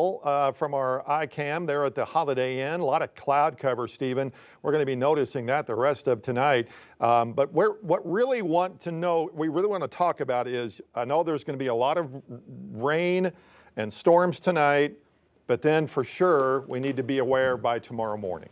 From our iCam there at the Holiday Inn. A lot of cloud cover, Stephen. We're going to be noticing that the rest of tonight. But what we really want to talk about is, I know there's going to be a lot of rain and storms tonight, but then for sure we need to be aware by tomorrow morning.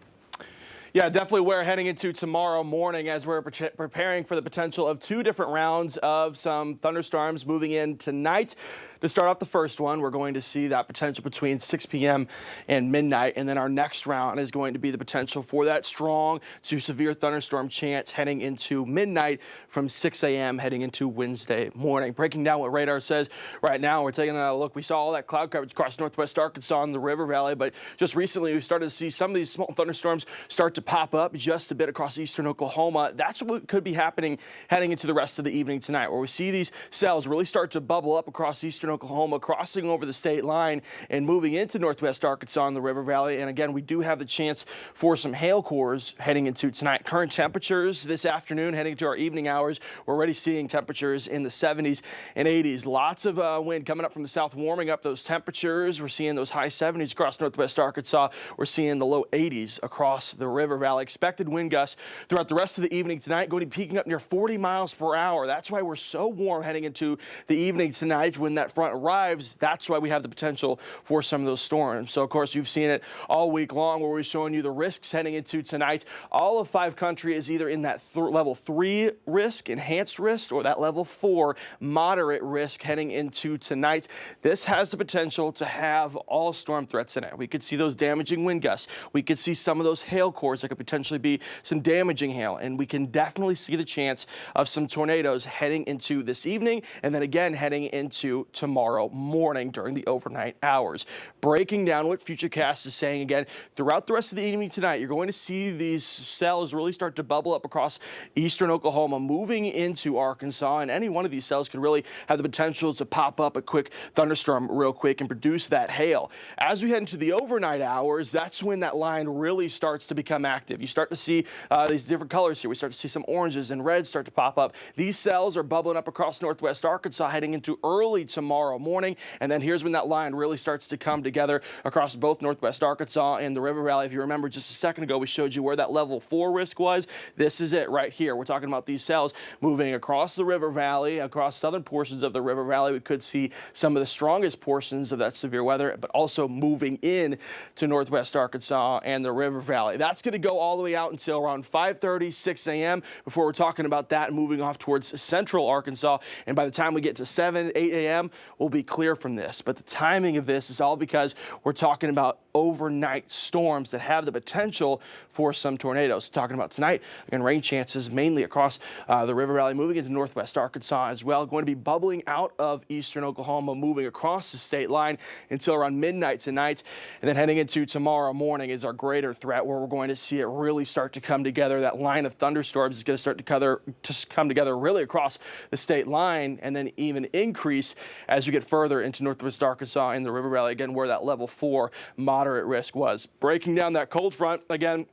Yeah, definitely we're heading into tomorrow morning as we're preparing for the potential of two different rounds of some thunderstorms moving in tonight. To start off the first one, we're going to see that potential between 6 p.m. and midnight. And then our next round is going to be the potential for that strong to severe thunderstorm chance heading into midnight from 6 a.m. heading into Wednesday morning. Breaking down what radar says right now, we're taking a look. We saw all that cloud coverage across northwest Arkansas and the River Valley, but just recently we started to see some of these small thunderstorms start to pop up just a bit across eastern Oklahoma. That's what could be happening heading into the rest of the evening tonight, where we see these cells really start to bubble up across eastern Oklahoma, crossing over the state line and moving into northwest Arkansas and the River Valley. And again, we do have the chance for some hail cores heading into tonight. Current temperatures this afternoon heading to our evening hours, we're already seeing temperatures in the 70s and 80s. Lots of wind coming up from the south, warming up those temperatures. We're seeing those high 70s across northwest Arkansas. We're seeing the low 80s across the River Valley. Expected wind gusts throughout the rest of the evening tonight, going to be peaking up near 40 miles per hour. That's why we're so warm heading into the evening tonight. When that front arrives, that's why we have the potential for some of those storms. So of course you've seen it all week long, where we're showing you the risks heading into tonight. All of 5 country is either in that level 3 risk, enhanced risk, or that level 4 moderate risk heading into tonight. This has the potential to have all storm threats in it. We could see those damaging wind gusts. We could see some of those hail cores that could potentially be some damaging hail, and we can definitely see the chance of some tornadoes heading into this evening, and then again heading into tomorrow morning during the overnight hours. Breaking down what Futurecast is saying again, throughout the rest of the evening tonight, you're going to see these cells really start to bubble up across eastern Oklahoma, moving into Arkansas, and any one of these cells could really have the potential to pop up a quick thunderstorm real quick and produce that hail. As we head into the overnight hours, that's when that line really starts to become active. You start to see these different colors here. We start to see some oranges and reds start to pop up. These cells are bubbling up across northwest Arkansas heading into early tomorrow morning. And then here's when that line really starts to come together across both northwest Arkansas and the River Valley. If you remember just a second ago, we showed you where that level 4 risk was. This is it right here. We're talking about these cells moving across the River Valley, across southern portions of the River Valley. We could see some of the strongest portions of that severe weather, but also moving in to northwest Arkansas and the River Valley. That's going to go all the way out until around 5:30, 6 a.m. before we're talking about that moving off towards central Arkansas. And by the time we get to 7, 8 a.m., we'll be clear from this. But the timing of this is all because we're talking about overnight storms that have the potential for some tornadoes. Talking about tonight, again, rain chances mainly across the River Valley, moving into northwest Arkansas as well. Going to be bubbling out of eastern Oklahoma, moving across the state line until around midnight tonight. And then heading into tomorrow morning is our greater threat, where we're going to see it really start to come together. That line of thunderstorms is going to start to come together really across the state line, and then even increase as you get further into northwest Arkansas and the River Valley, again, where that level 4 moderate risk was. Breaking down that cold front, again,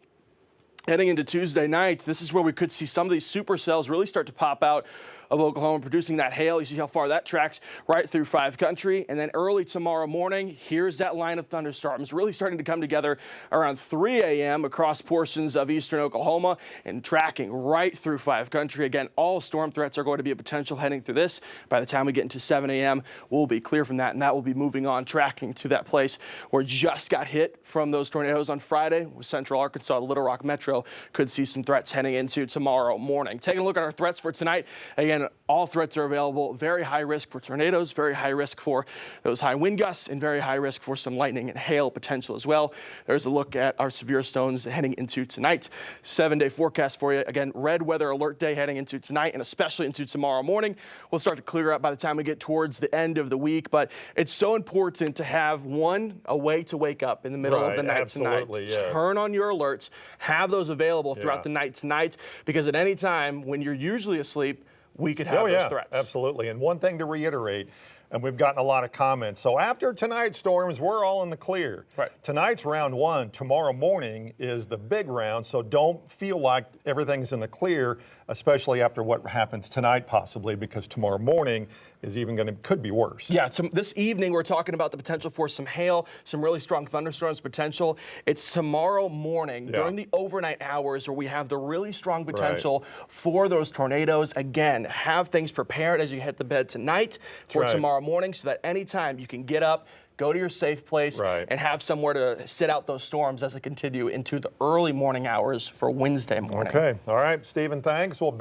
heading into Tuesday night, this is where we could see some of these supercells really start to pop out of Oklahoma, producing that hail. You see how far that tracks right through 5 country. And then early tomorrow morning, here's that line of thunderstorms really starting to come together around 3 a.m. across portions of eastern Oklahoma and tracking right through 5 country. Again, all storm threats are going to be a potential heading through this. By the time we get into 7 a.m., we'll be clear from that, and that will be moving on, tracking to that place where it just got hit from those tornadoes on Friday. With central Arkansas, Little Rock Metro could see some threats heading into tomorrow morning. Taking a look at our threats for tonight. Again, all threats are available. Very high risk for tornadoes, very high risk for those high wind gusts, and very high risk for some lightning and hail potential as well. There's a look at our severe storms heading into tonight. 7-day forecast for you. Again, red weather alert day heading into tonight and especially into tomorrow morning. We'll start to clear up by the time we get towards the end of the week, but it's so important to have a way to wake up in the middle of the night tonight. Yes. Turn on your alerts, have those available throughout the night tonight, because at any time when you're usually asleep, we could have those threats. Absolutely. And one thing to reiterate, and we've gotten a lot of comments. So after tonight's storms, we're all in the clear. Right. Tonight's round 1. Tomorrow morning is the big round. So don't feel like everything's in the clear, especially after what happens tonight possibly, because tomorrow morning is even could be worse. Yeah, this evening we're talking about the potential for some hail, some really strong thunderstorms potential. It's tomorrow morning during the overnight hours where we have the really strong potential for those tornadoes. Again, have things prepared as you hit the bed tonight for tomorrow morning so that anytime you can get up, go to your safe place, and have somewhere to sit out those storms as they continue into the early morning hours for Wednesday morning. Okay. All right, Stephen, thanks. Well,